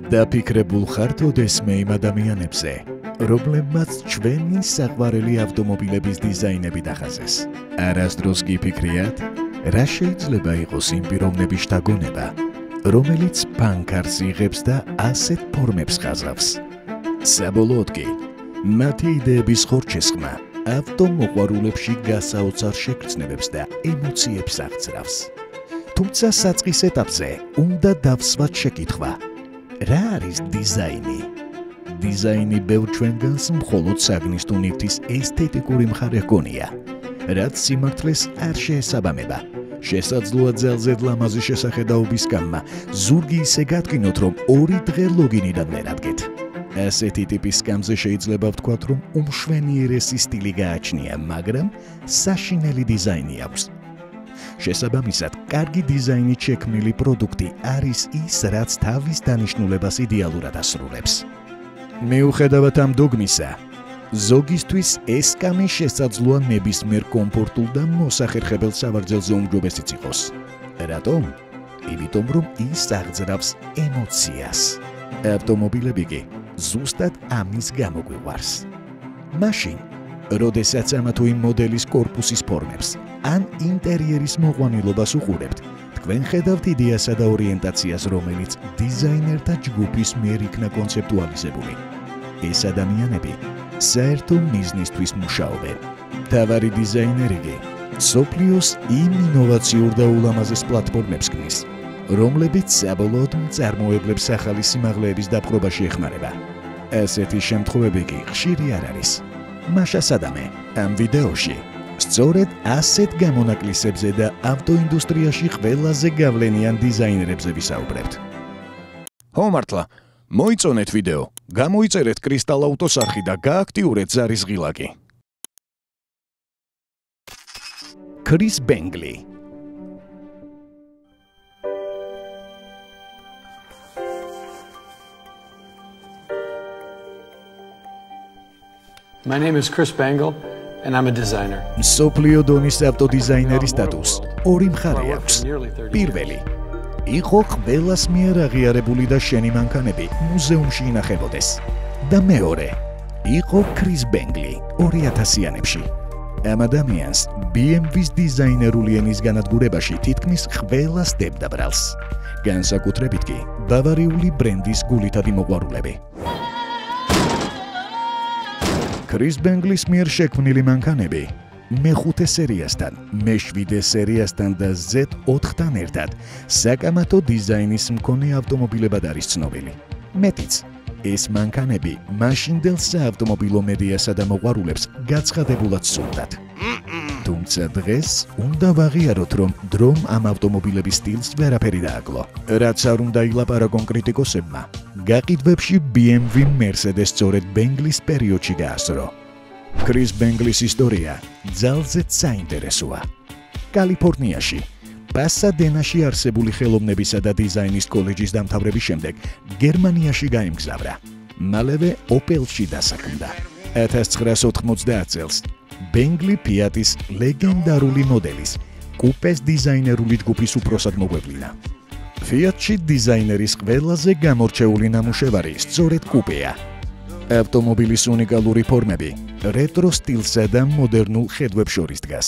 დაფიქრებულ ხართ ოდესმე იმ ადამიანებზე, რომლებმაც ჩვენი საყვარელი ავტომობილების დიზაინები დახაზეს. არასდროს გიფიქრიათ, რა შეიძლება იყოს იმ პიროვნების შთაგონება, რომელიც ფანქარს იღებს და ასეთ ფორმებს ხაზავს. საბოლოოდ კი, მათი იდეების ხორჩესხმა ავტომოყვარულებში გასაოცარ შეგრძნებებს და ემოციებს აღწრავს. თუმცა საწყის ეტაპზე უნდა დავსვათ შეკითხვა. რა არის დიზაინი? დიზაინი ბევრ ჩვენგანს მხოლოდ საგნის თუ ნივთის ესთეტიკური მხარე ჰგონია, რაც სიმართლეს არ შეესაბამება. შესაძლოა ძალზედ ლამაზი შესახედაობის გამმა ზურგი ისე გადგინოთ, რომ 2 დღე ლოგინიდან ვერ ადგეთ. ასეთი ტიპის სკამზე შეიძლება ვთქვათ, რომ უმშვენიერესი სტილი გააჩნია, მაგრამ საშინელი დიზაინი აქვს. შესაბამისად, კარგი დიზაინით შექმნილი პროდუქტი არის ის, რაც თავის დანიშნულებას იდეალურად ასრულებს. მიუხედავად ამ დოგმისა, ზოგისთვის ეს სკამი შესაძლოა ნებისმიერ კომფორტულ და მოსახერხებელ სავარძელზე უმჯობესიც იყოს. რატომ? იმიტომ, რომ ის აღძრავს ემოციას. ავტომობილები კი ზუსტად ამის გამო გვიყვარს. მაშინ, როდესაც ამა თუ იმ მოდელის კორპუსის ფორმებს ან ინტერიერის მოყვანილობას უყურებთ, თქვენ ხედავთ იდეასა და ორიენტაციას, რომელიც დიზაინერთა ჯგუფის მიერ იქნა კონცეპტუალიზებული. ეს ადამიანები საერთო მიზნისთვის მუშაობენ. მთავარი დიზაინერი კი მსოფლიოს იმ ინოვაციურ და ულამაზეს პლატფორმებს ქმნის, რომლებიც საბოლოოდ მწარმოებლებს ახალი სიმაღლეების დაპყრობაში ეხმარება. ასეთი შემთხვევები კი ხშირი არ არის. მაშა სადამე, ამ ვიდეოში სწორედ ასეთ გამონაკლისებზე და ავტოინდუსტრიაში ყველაზე გავლენიან დიზაინერებზე ვისაუბრებთ. ხო მართლა, მოიწონეთ ვიდეო, გამოიწერეთ კრისტალ აუტოს არხი და გააქტიურეთ ზარის ღილაკი. ქრის ბენგლი. My name is Chris Bangle and I'm a designer. მსოფლიო დონის ავტოდიზაინერის სტატუსს ორი მხარე აქვს. პირველი, იყო ყველას მიერ აღიარებული და შენი მანქანები მუზეუმში ინახებოდეს. და მეორე, იყო ქრის ბენგლი 2000-იანებში. ამ ადამიანს BMW-ს დიზაინერული ენის განადგურებაში თითქმის ყველა სდებდა ბრალს. განსაკუთრებით კი ბავარიული ბრენდის გულითადი მოყვარულები. ქრის ბენგლის მიერ შექმნილი მანქანები მე-5 სერიასთან, მე-7 სერიასთან და Z4-თან ერთად საკამათო დიზაინის მქონე ავტომობილებად არის ცნობილი. მეტიც, ეს მანქანები მაშინდელ საავტომობილო მედიასა და მოყვარულებს გაცხადებულად სურდათ. თუმცა დღეს უნდა ვაღიაროთ, რომ დრომ ამ ავტომობილების სტილს ვერაფერი დააკლო. რაც არ უნდა ილაპარაკონ კრიტიკოსებმა, გაყიდვებში BMW Mercedes სწორედ ბენგლის პერიოდში გაასწრო. ქრის ბენგლის ისტორია ძალზედ საინტერესოა. კალიფორნიაში, პასადენაში არსებული ხელოვნებისა და დიზაინის კოლეჯის დამთავრების შემდეგ გერმანიაში გაემგზავრა. მალევე ოპელში დასაქმდა. 1990 წელს ბენგლი ფიატის ლეგენდარული მოდელის კუპეს დიზაინერული ჯგუფის უფროსად მოგვევლინა. ფიატში დიზაინერის ყველაზე გამორჩეული ნამუშევარი სწორედ კუპეა. ავტომობილის უნიკალური ფორმები რეტრო სტილსა და მოდერნულ ხედვებს შორის დგას.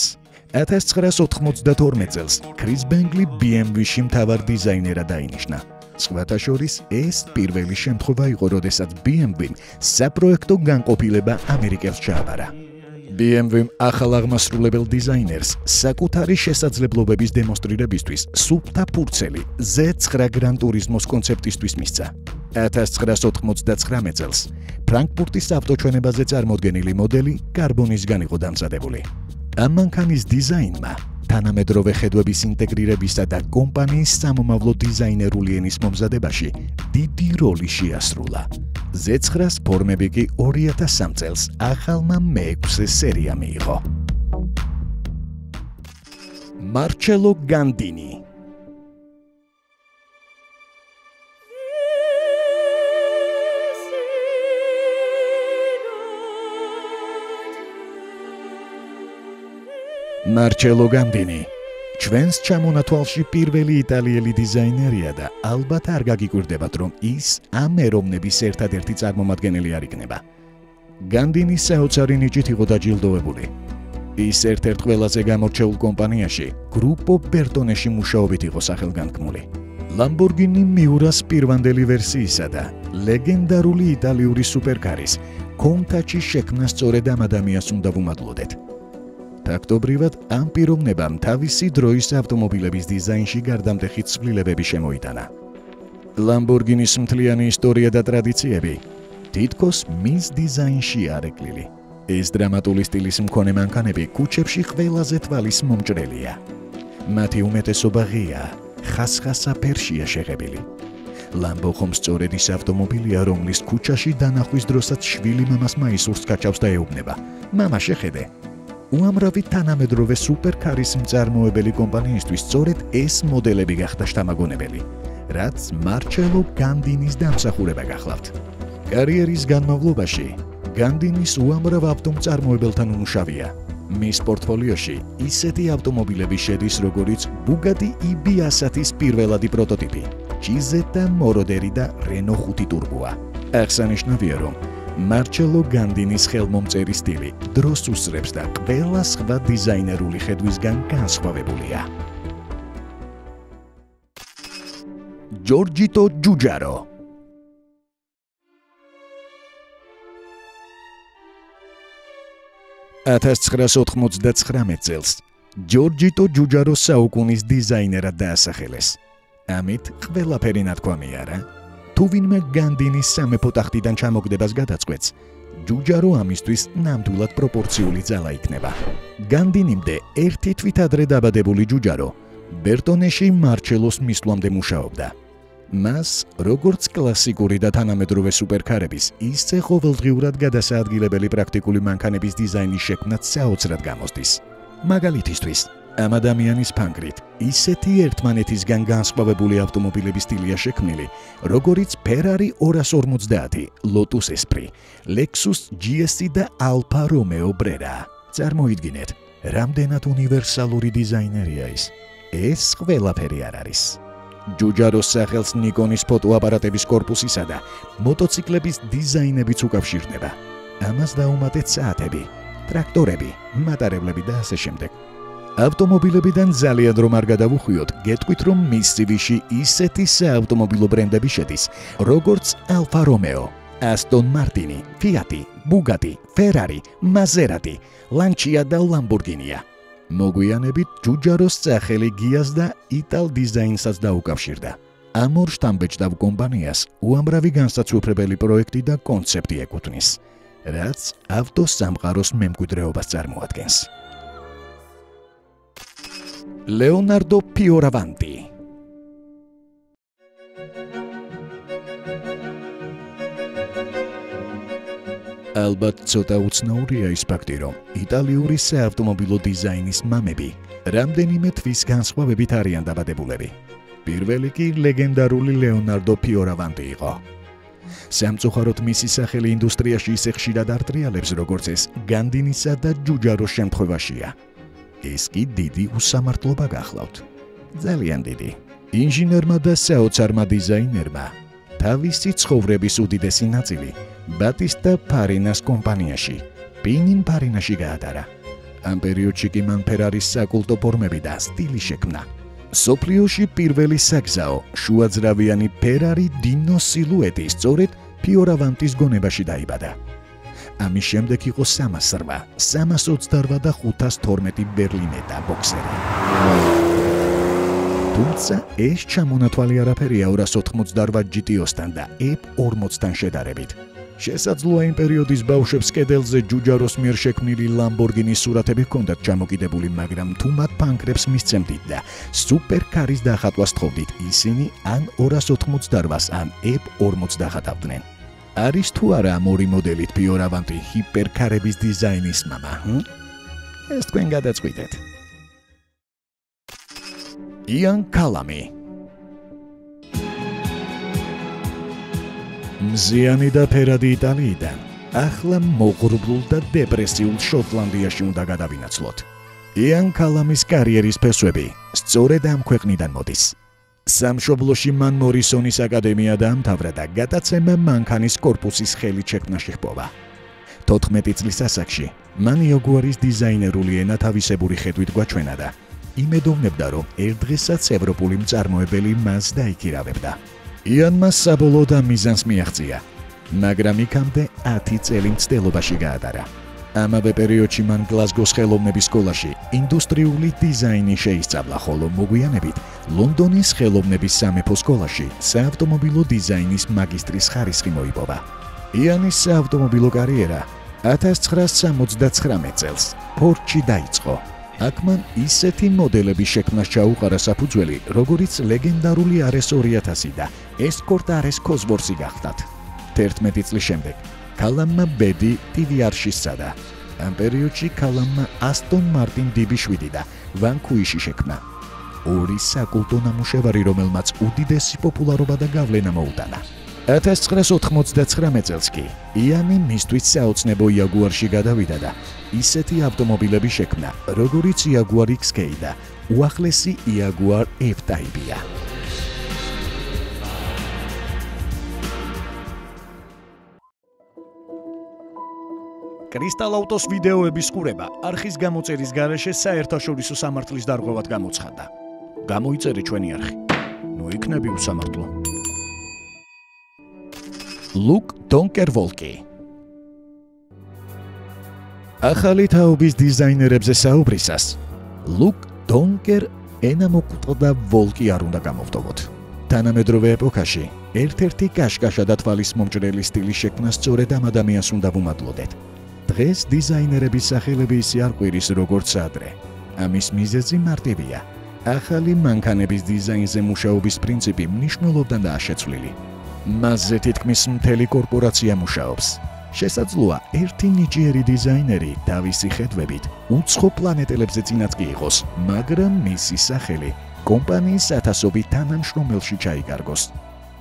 1992 წელს ქრის ბენგლი BMW-ში მთავარ დიზაინერად დაინიშნა. სხვათა შორის, ეს პირველი შემთხვევა იყო, როდესაც BMW-მ საპროექტო განყოფილება ამერიკელს ჩააბარა. BMW-მ ახალ აღმასრულებელ დიზაინერს საკუთარი შესაძლებლობების დემონსტრირებისთვის სუფთა ფურცელი Z9 Gran Turismo-ს კონცეპტისთვის მისცა. 1999 წელს ფრანკფურტის ავტოჩვენებაზე წარმოდგენილი მოდელი კარბონისგან იყო დამზადებული. ამ მანქანის დიზაინმა თანამედროვე ხედვების ინტეგრირებისა და კომპანიის სამომავლო დიზაინერული ენის მომზადებაში დიდი როლი შეასრულა. Z9-ს ფორმები კი 2003 წელს ახალმა მე-6 სერია მიიღო. მარჩელო განდინი. მარჩელო განდინი ჩვენს ჩამონათვალში პირველი იტალიელი დიზაინერია და ალბათ არ გაგიკვირდებათ, რომ ის ამ ეროვნების ერთადერთი წარმომადგენელი არ იქნება. განდინის საოცარი ნიჭით იყო დაჯილდოვებული. ის ერთ-ერთ ყველაზე გამორჩეულ კომპანიაში, გრუპო ბერტონეში მუშაობით იყო სახელგანთქმული. Lamborghini Miuras პირვანდელი ვერსიისა და ლეგენდარული იტალიური სუპერკარის Countach-ის შექმნა სწორედ ამ ადამიანს უნდა ვუმადლოდეთ. ფაქტობრივად, ამ პიროვნებამ თავისი დროის ავტომობილების დიზაინში გარდამტეხი ცვლილებები შემოიტანა. Lamborghini-ის მთლიანი ისტორია და ტრადიციები თითქოს მის დიზაინში არეკლილი. ეს დრამატული სტილის მქონე მანქანები ქუჩებში ყველაზე თვალის მომჭრელია. მათი უმეტესობა ღია, ხასხასა ფერშია შეღებილი. Lambo ხომ სწორედ ის ავტომობილია, რომლის ქუჩაში დანახვის დროსაც შვილი მამას მაისურს გაჩავს და ეუბნება: "მამა, შეხედე." უამრავი თანამედროვე სუპერკარის მწარმოებელი კომპანიისთვის სწორედ ეს მოდელები გახდა შთამაგონებელი, რაც მარჩელო განდინის დამსახურება გახლავთ. კარიერის განმავლობაში განდინის უამრავ ავტომწარმოებელთან უმუშავია. მის პორტფოლიოში ისეთი ავტომობილები შედის, როგორიც Bugatti EB100-ის პირველადი პროტოტიპი, Cizeta Moroderi და Renault 5 Turbo-ა. აღსანიშნავია, რომ მარჩელო განდინის ხელმომწერი სტილი დროს უსწრებს და ყველა სხვა დიზაინერული ხედვისგან განსხვავებულია. Giorgito Giugiaro 1999 წელს Giorgito Giugiaro საუკუნის დიზაინერად დაასახელეს. ამით ყველაფერი ნათქვამია რა. თუ ვინმე განდინის სამეფო ტახტიდან ჩამოგდებას გადაწყვეტს, Giugiaro ამისთვის ნამდვილად პროპორციული ძალა იქნება. განდინიმდე ერთი თვით ადრე დაბადებული Giugiaro ბერტონეში მარჩელოს მისვლამდე მუშაობდა. მას როგორც კლასიკური და თანამედროვე სუპერკარების, ისე ყოველდღიურად გადასაადგილებელი პრაქტიკული მანქანების დიზაინის შექმნაც საოცრად გამოსდის. მაგალითისთვის, ამ ადამიანის ფანგრით ისეთი ერთმანეთისგან განსხვავებული ავტომობილების სტილია შექმნილი, როგორიც Ferrari 250, Lotus Esprit, Lexus GS და Alfa Romeo Brera. წარმოიდგინეთ, რამდენად უნივერსალური დიზაინერია ის. ეს ყველაფერი არ არის. Giugiaros სახელს Nikonis ფოტოაპარატების კორპუსისა და მოტოციკლების დიზაინებიც უკავშირდება. ამას დაუმატეთ საათები, ტრაქტორები, მატარებლები და ასე შემდეგ. ავტომობილებიდან ძალიან რომ არ გადავუხვიოთ, გეტყვით რომ მის CV-ში ისეთი საავტომობილო ბრენდები შედის, როგორც Alfa Romeo, Aston Martin, Fiat, Bugatti, Ferrari, Maserati, Lancia და Lamborghini-ა. მოგვიანებით Giugiaros სახელი გიას და იტალ დიზაინსაც დაუკავშირდა. ამ ორ შთამბეჭდავ კომპანიას უამრავი განსაცვიფრებელი პროექტი და კონცეფტი ეკუთვნის, რაც ავტოსამყაროს მემკვიდრეობას წარმოადგენს. Leonardo Fioravanti ალბათ ცოტა უცნაურია ის ფაქტი, რომ იტალიური საავტომობილო დიზაინის მამები რამდენიმე თვის განსხვავებით არიან დაბადებულები. პირველი კი ლეგენდარული Leonardo Fioravanti იყო. სამწუხაროდ მისი სახელი ინდუსტრიაში ისე ხშირად არტრიალებს, როგორც ეს განდინისა და Giugiaros შემთხვევაშია. ეს კი დიდი უსამართლობა გახლავთ. ძალიან დიდი. ინჟინერმა და საოცარმა დიზაინერმა თავისი ცხოვრების უდიდესი ნაწილი Battista Farinas კომპანიაში, Pininfarinaში გაატარა. ამ პერიოდში კი მან Ferraris საკულტო ფორმები და სტილი შექმნა. სოფლიოში პირველი საგზაო შუაძრავიანი Ferrari Dino სილუეტი სწორედ Fioravantis გონებაში დაიბადა. ამის შემდეგ იყო 308, 328 და 512 ბერლინეტა ბოქსერი. თუმცა ეს ჩამონათვალი არაფერია 288 GTO-სთან და F40-თან შედარებით. შესაძლოა იმ პერიოდის ბავშვებს კედელზე Giugiaros მიერ შექმნილი Lamborghini-ის სურათები ჰქონდათ ჩამოკიდებული, მაგრამ თუ მათ ფანქრებს მისცემდით და სუპერკარის დახატვას თხოვდით, ისინი ან 288-ს ან F40-ს დახატავდნენ. არის თუ არა ამ ორი მოდელით Fioravanti ჰიპერკარების დიზაინის მამა? ეს თქვენ გადაწყვიტეთ. Ian Callamy მზიანი და ფერადი იტალიიდან ახლა მოღრუბლულ და დეპრესიულ შოტლანდიაში უნდა გადავინაცვლოთ. იან კალამის კარიერის ფესვები სწორედ ამ ქვეყნიდან მოდის. სამშობლოში მან მორისონის აკადემია დაამთავრა და გადაცემა მანქანის კორპუსის ხელით შექმნაში ჰპოვა. 14 წლის ასაკში მან იაგუარის დიზაინერული ენა თავისებური ხედვით გვაჩვენა და იმედოვნებდა, რომ ერთ დღესაც ევროპული მწარმოებელი მას დაიქირავებდა. იანმა საბოლოოდ ამ მიზანს მიაღწია, მაგრამ იქამდე 10 წელი მცდელობაში გაატარა. ამავე პერიოდში მან გლაზგოს ხელოვნების სკოლაში ინდუსტრიული დიზაინი შეისწავლა, ხოლო მოგვიანებით ლონდონის ხელოვნების სამეფო სკოლაში საავტომობილო დიზაინის მაგისტრის ხარისხი მოიპოვა. იანის საავტომობილო კარიერა 1979 წელს ფორდში დაიწყო. აქ მან ისეთი მოდელების შექმნას ჩაუყარა საფუძველი, როგორიც ლეგენდარული RS 2000 და Escort RS Cosworth გახდათ. 11 წლის შემდეგ კალამმა ბედი TVR-ში სცადა. ამ პერიოდში კალამმა Aston Martin DB7 და Vanquish შექმნა. ორი საკულტო ნამუშევარი, რომელმაც უდიდესი პოპულარობა და გავლენა მოუტანა. 1999 წელს კი იანი მისთვის საოცნებო იაგუარში გადავიდა და ისეთი ავტომობილები შექმნა, როგორიც Jaguar XK და უახლესი Jaguar F-Type-ია. კრისტალ ავტოს ვიდეოების ყურება არხის გამოწერის გარეშე საერთაშორისო სამართლის დარღვევად გამოცხადდა. გამოიწერე ჩვენი არხი. ნუ იქნები უსამართლო. Luke Donker-Wolke. ახალი თაობის დიზაინერებზე საუბრისას Luke Donker ენა მოკუტყდა Volke არ უნდა გამოვტოვოთ. თანამედროვე ეპოქაში ერთ-ერთი კაშკაშა და თვალის მომჭრელი სტილის შექმნა სწორედ ამ ადამიანს უნდა ვუმადლოდეთ. დღეს დიზაინერების სახელები ისე არ ყვირის როგორც ადრე. ამის მიზეზი მარტივია. ახალი მანქანების დიზაინზე მუშაობის პრინციპი მნიშვნელოვნად შეცვლილი. მასზე თითქმის მთელი კორპორაცია მუშაობს. შესაძლოა ერთი ნიჭიერი დიზაინერი თავისი ხედვებით უცხო პლანეტელებზე წინაც კი იყოს, მაგრამ მისი სახელი კომპანიის ათასობით თანამშრომელში ჩაიკარგოს.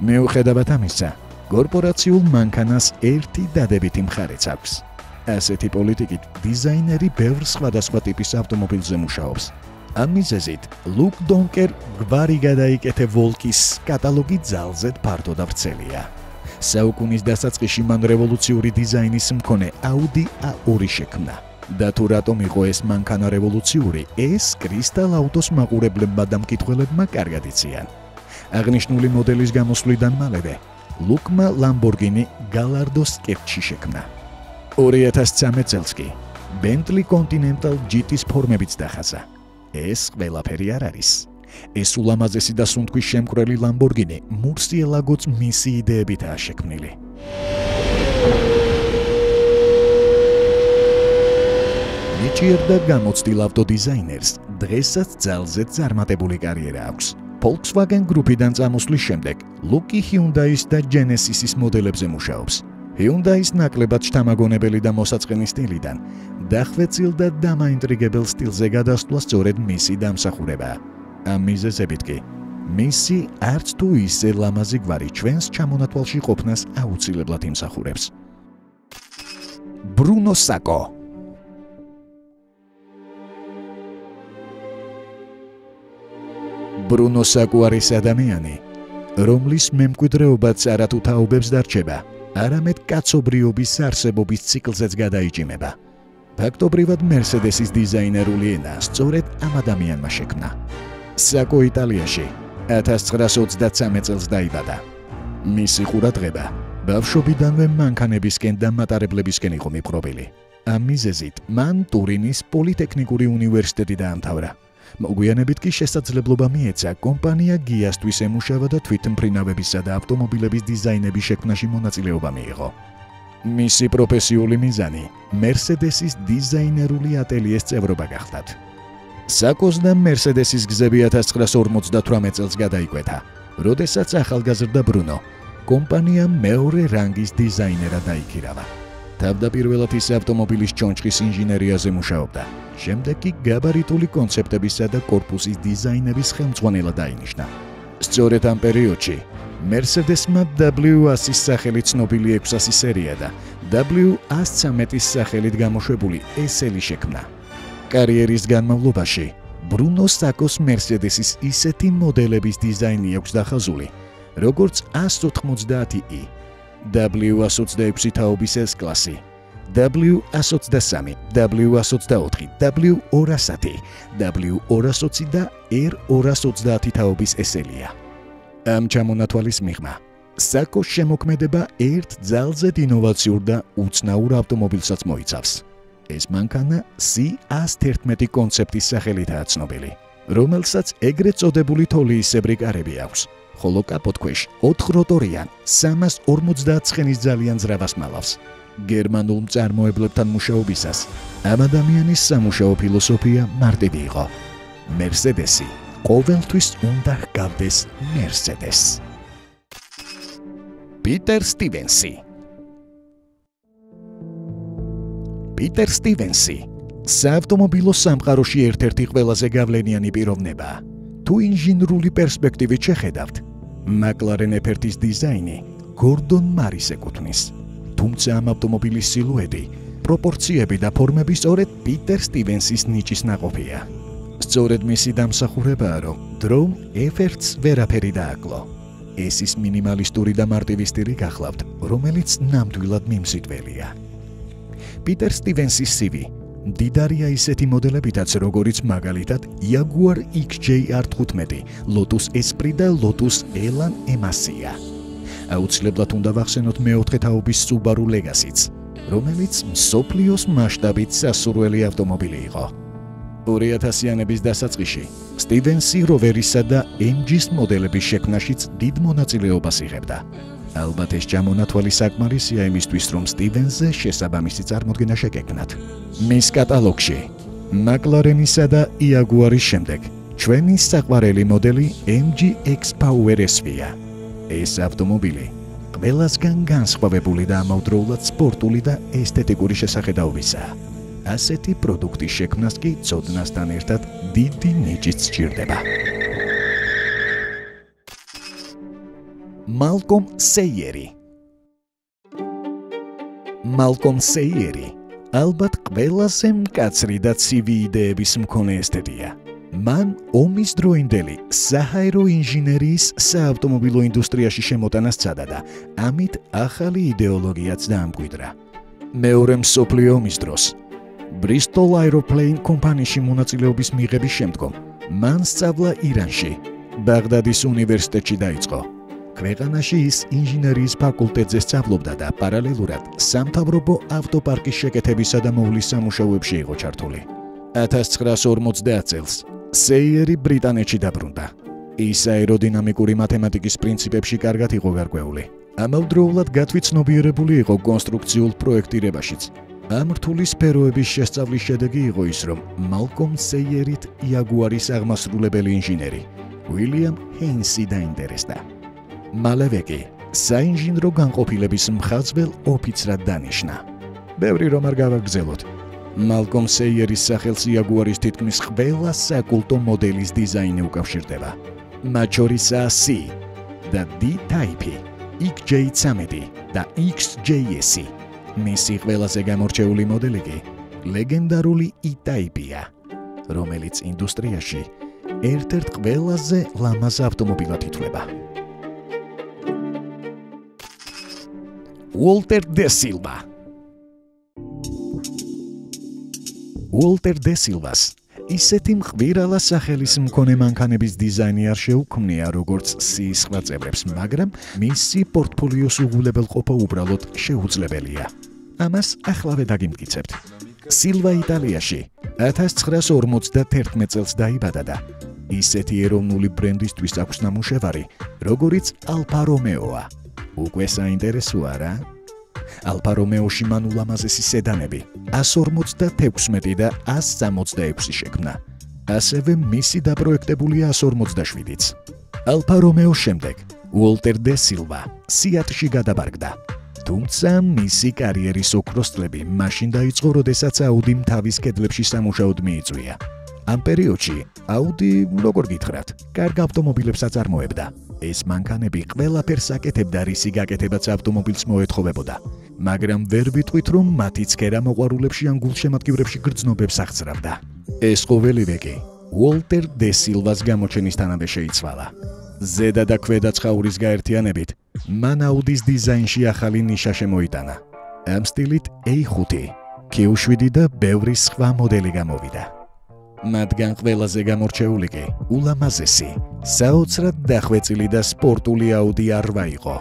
მიუხედავად ამისა, კორპორაციულ მანქანას ერთი დადებითი მხარეც აქვს. ასეთი პოლიტიკით დიზაინერი ბევრ სხვადასხვა ტიპის ავტომობილზე მუშაობს. ამ მიზეზით Luke Donker გვარი გადაიკეთე Volke-ის კატალოგი ძალზედ ფართო და ვრცელია. საუკუნის დასაწყისში მან რევოლუციური დიზაინის მქონე Audi A2 შექმნა. და თუ რატომ იყო ეს მანქანა რევოლუციური, ეს კრისტალ ავტოს მაყურებლებმა და მკითხველებმა კარგად იციან. აღნიშნული მოდელის გამოსვლიდან მალევე Luke-მა Lamborghini Gallardo Sketch-ი შექმნა. 2013 წელს კი Bentley Continental GT-ის ფორმებიც დახაზა. ეს ყველაფერი არ არის. ეს ულამაზესი და სუნთქვის შემკვრელი Lamborghini მურსიელაგოც მისი იდეებითაა შექმნილი. ნიჭიერ და გამოცდილ ავტოდიზაინერს დღესაც ძალზედ წარმატებული კარიერა აქვს. Volkswagen გრუპიდან წამოსვლის შემდეგ Luke Hyundai-ის და Genesis-ის მოდელებზე მუშაობს. Hyundai-ის ნაკლებად შთამაგონებელი და მოსაწყენი სტილიდან დახვეწილ და დამაინტრიგებელ სტილზე გადასვლა სწორედ მისი დამსახურებაა. ამ მიზეზებით კი მისი არც თუ ისე ლამაზი გვარი ჩვენს ჩამონათვალში ყოფნას აუცილებლად იმსახურებს. Bruno Sacco. Bruno Sacco არის ადამიანი, რომლის მემკვიდრეობაც არათუ თაობებს დარჩება, არამედ კაცობრიობის არსებობის ციკლზეც გადაიჭიმება. ფაქტობრივად Mercedes-ის დიზაინერული ენა სწორედ ამ ადამიანმა შექმნა. Sacco იტალიაში 1923 წელს დაიბადა. მისი ყურადღება ბავშვობიდანვე მანქანებისკენ და მატარებლებისკენ იყო მიპყრობილი. ამ მიზეზით მან ტურინის პოლიტექნიკური უნივერსიტეტი დაამთავრა. მოგვიანებით კი შესაძლებლობა მიეცა კომპანია Gia-სთვის ემუშავა და თვითმფრინავებისა და ავტომობილების დიზაინების შექმნაში მონაწილეობა მიიღო. მისი პროფესიული მიზანი Mercedes-ის დიზაინერული ატელიეს წევრობა გახდათ. Sacco-ს და Mercedes-ის გზები 1958 წელს გადაიკვეთა, როდესაც ახალგაზრდა Bruno კომპანიამ მეორე რანგის დიზაინერად დაიქირავა. თავდაპირველად ის ავტომობილის ჩონჩხის ინჟინერიაზე მუშაობდა. შემდეგ კი გაბარიტული კონცეპტებისა და კორპუსის დიზაინების ხელმძღვანელად დაინიშნა. სწორედ ამ პერიოდში Mercedes-მა W100-ის სახელით ცნობილი 600 სერია და W113-ის სახელით გამოშვებული SL შექმნა. კარიერის განმავლობაში ბრუნო საკოს Mercedes-ის ისეთი მოდელების დიზაინი აქვს დახაზული, როგორც A190i, W126 თაობის S-კლასი, W123, W124, W200, W220 და R230 თაობის SL-ია. ამ ჩამონათვალის მიღმა, საკოს შემოქმედება ერთ ძალზედ ინოვაციურ და უცნაურ ავტომობილსაც მოიცავს. ეს მანქანა C111 კონცეფტის სახელითაა ცნობილი, რომელსაც ეგრეთ წოდებული თოლიისებრი კარები აქვს, ხოლო კაპოტქვეშ 4 როტორიან 350 ცხენის ძალიან ძრავას მალავს. გერმანულ მწარმოებლებთან მუშაობისას ამ ადამიანის სამუშაო ფილოსოფია მარტივი იყო. Mercedes-ი ყოველთვის უნდა ჰგავდეს Mercedes. პიტერ სტივენსი. პიტერ სტივენსი საავტომობილო სამყაროში ერთ-ერთი ყველაზე გავლენიანი პიროვნებაა. თუ ინჟინრული პერსპექტივით შეხედავთ, McLaren F1-ის დიზაინი გორდონ მარის ეკუთვნის. თუმცა ამ ავტომობილის სილუეტი, პროპორციები და ფორმები სწორედ პიტერ სტივენსის ნიჭის ნაყოფია. სწორედ მისი დამსახურებაა, რომ დრომ F1-ს ვერაფერი დააკლო. ეს ის მინიმალისტური და მარტივი სტილი გახლავთ, რომელიც ნამდვილად მიმზიდველია. პიტერ სტივენსის CV მდიდარია ისეთი მოდელებითაც, როგორიც მაგალითად Jaguar XJ-R15, Lotus Esprit და Lotus Elan M-ია. აუცილებლად უნდა ვახსენოთ მეოთხე თაობის Subaru Legacy-ც, რომელიც მსოფლიოს მასშტაბით სასურველი ავტომობილი იყო. 2000-იანების დასაწყისში სტივენსი როვერისა და MG-ის მოდელების შექმნაშიც დიდ მონაწილეობას იღებდა. ალბათ ეს ჩამონათვალი საკმარისია იმისთვის, რომ სტივენსზე შესაბამისი წარმოდგენა შეგექმნათ. მის კატალოგში McLaren-ისა და Jaguar-ის შემდეგ ჩვენი საყვარელი მოდელი MG X-Power SV-ია. ეს ავტომობილი ყველასგან განსხვავებული და ამავდროულად სპორტული და ესთეტიკური შესახედაობისაა. ასეთი პროდუქტის შექმნას კი ცოდნასთან ერთად დიდი ნიჭიც სჭირდება. Malcolm Sayer. Malcolm Sayer ალბათ ყველაზე მკაცრი და ცივი იდეების მქონე ესთეტია. მან ომის დროინდელი საჰაერო ინჟინერიის საავტომობილო ინდუსტრიაში შემოტანა სცადა და ამით ახალი იდეოლოგიაც დაამკვიდრა. მეორე მსოფლიო ომის დროს Bristol Aeroplane კომპანიაში მონაწილეობის მიღების შემდგომ მან სწავლა ირანში, ბაღდადის უნივერსიტეტში დაიწყო. ქვეყანაში ის ინჟინერიის ფაკულტეტზე სწავლობდა და პარალელურად სამთავრობო ავტოპარკის შეკეთებისა და მოვლის სამუშაოებში იყო ჩართული. 1950 წელს Sayeri ბრიტანეთში დაბრუნდა. ის აეროდინამიკური მათემატიკის პრინციპებში კარგად იყო გარკვეული. ამავდროულად გათვითცნობიერებული იყო კონსტრუქციულ პროექტირებაშიც. ამ რთული სფეროების შესწავლის შედეგი იყო ის, რომ Malcolm Sayer-ით Jaguar-ის აღმასრულებელი ინჟინერი William Heinz-ი დაინტერესდა. მალევე კი საინჟინრო განყოფილების მხაცველ ოფიცრად დანიშნა. ბევრი რომ არ გავაგრძელოთ, Malcolm Sayer-ის სახელს Jaguar-ის თითქმის ყველა საკულტო მოდელის დიზაინი უკავშირდება. მათ შორისაა C და D Type, XJ13 და XJS. მისი ყველაზე გამორჩეული მოდელი კი ლეგენდარული E-Type-ია, რომელიც ინდუსტრიაში ერთ-ერთ ყველაზე ლამაზ ავტომობილად ითვლება. Walter De Silva. Walter De Silvas ისეთი მყვირალა სახელის მქონე მანქანების დიზაინი არ შეუქმნია როგორც C-ის სხვა წევრებს, მაგრამ მისი პორტფოლიოს უღულებელყოფა უბრალოდ შეუძლებელია. ამას ახლავე დაგიმტკიცებთ. Silva იტალიაში 1951 წელს დაიბადა და ისეთი ეროვნული ბრენდისთვის აქვს ნამუშევარი, როგორიც Alfa Romeo-ა. უკვე საინტერესოა რა? Alfa Romeo-ში მან ულამაზესი სედანები 156 და 166 შექმნა. ასევე მისი დაპროექტებული 157-იც. Alfa Romeo-ს შემდეგ Walter De Silva Seat-ში გადაბარგდა. თუმცა მისი კარიერის ოქროს წლები მაშინ დაიწყო, როდესაც Audi-მ თავის კედლებში სამუშაოდ მიიწვია. ამ პერიოდში Audi, როგორ გითხრათ, კარგ ავტომობილებს აწარმოებდა. ეს მანქანები ყველაფერს აკეთებდა, რისი გაკეთებაც ავტომობილს მოეთხოვებოდა. მაგრამ ვერ ვიტყვით, რომ მათი ცქერა მოყვარულებში ან გულშემატკივრებში გრძნობებს აღწრავდა. ეს ყოველივე კი უოლტერ დე სილვას გამოჩენისთანავე შეიცვალა. ზედა და ქვედა ცხაურის გაერთიანებით მან აუდის დიზაინში ახალი ნიშა შემოიტანა. ამ სტილით A5, Q7 და ბევრი სხვა მოდელი გამოვიდა. მათგან ყველაზე გამორჩეული კი ულამაზესი, საოცრად დახვეწილი და სპორტული Audi R8 იყო.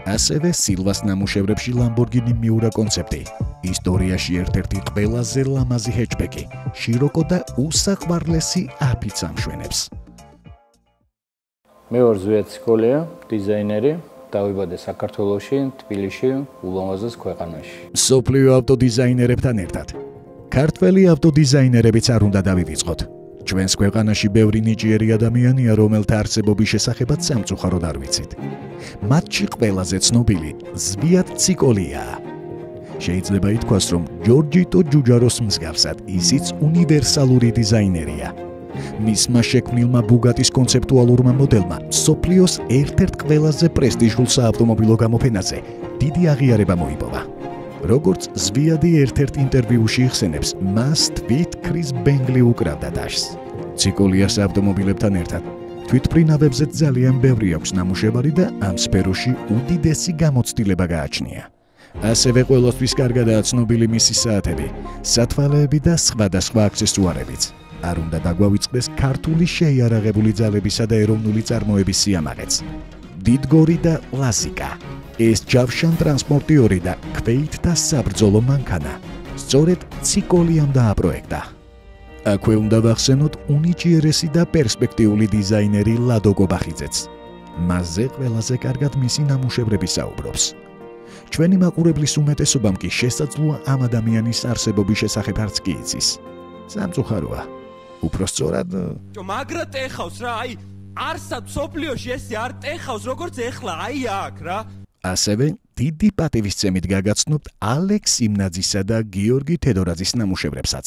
ასევე სილვას ნამუშევრებში Lamborghini Miura კონცეპტი, ისტორიაში ერთ-ერთი ყველაზე ლამაზი ჰეჩბექი, შიროკო და უსაყვარლესი აფიც ამშვენებს. მე ვარ ზვიად სიკოლია, დიზაინერი. დავიბადე საქართველოში, თბილისში, ულამაზეს ქვეყანაში. მსოფლიო ავტოდიზაინერებთან ერთად ქართველი ავტოდიზაინერებიც არ უნდა დავივიწყოთ. ჩვენს ქვეყანაში ბევრი ნიჭიერი ადამიანია, რომელთა არსებობის შესახებაც სამწუხაროდ არ ვიცით. მათში ყველაზე ცნობილი ზვიად ციკოლიაა. შეიძლება ითქვას, რომ ჯორჯიტო ჯუჯაროს მსგავსად ისიც უნივერსალური დიზაინერია. მისმა შექმნილმა ბუგატის კონცეპტუალურმა მოდელმა მსოფლიოს ერთ-ერთ ყველაზე პრესტიჟულ საავტომობილო გამოფენაზე დიდი აღიარება მოიპოვა. როგორც ზვიადი ერთ-ერთ ინტერვიუში იხსენებს, მას თვით ქრის ბენგლი უკრავდა დაშს. ციკოლიას ავტომობილებთან ერთად თვითმფრინავებზე ძალიან ბევრი აქვს ნამუშევარი და ამ სფეროში უდიდესი გამოცდილება გააჩნია. ასევე ყველასთვის კარგადაა ცნობილი მისი საათები, სათვალეები და სხვადასხვა აქსესუარებიც. არ უნდა დაგვავიწყდეს ქართული შეიარაღებული ძალებისა და ეროვნული წარმოების სიამაყეც. დიდგორი და ლასიკა. ეს ჯავშან ტრანსპორტიორი და ქვეითთა საბრძოლო მანქანა. სწორედ ციკოლიამ დააპროექტა. აქვე უნდა ვახსენოთ უნიჭიერესი და პერსპექტიული დიზაინერი ლადო კობახიძეც. მასზე ყველაზე კარგად მისი ნამუშევრები საუბრობს. ჩვენი მაყურებლის უმეტესობამ კი შესაძლოა ამ ადამიანის არსებობის შესახებ არც კი იცის. სამწუხაროა. უფრო სწორად მაგრა ტეხავს რა, აი არსად სოფლიოში ესე არ ტეხავს როგორც ეხლა, აი აქ რა. ასევე დიდი პატივისცემით გაგაცნობთ ალექს იმნაძისა და გიორგი თედორაძის ნამუშევრებსაც.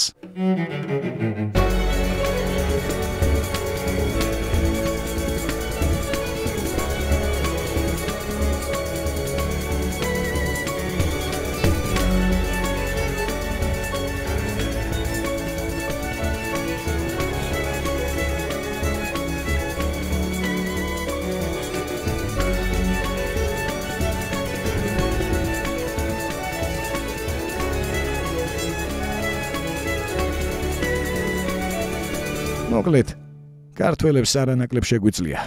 მოკლედ, ქართველებს არანაკლებ შეგვიძლია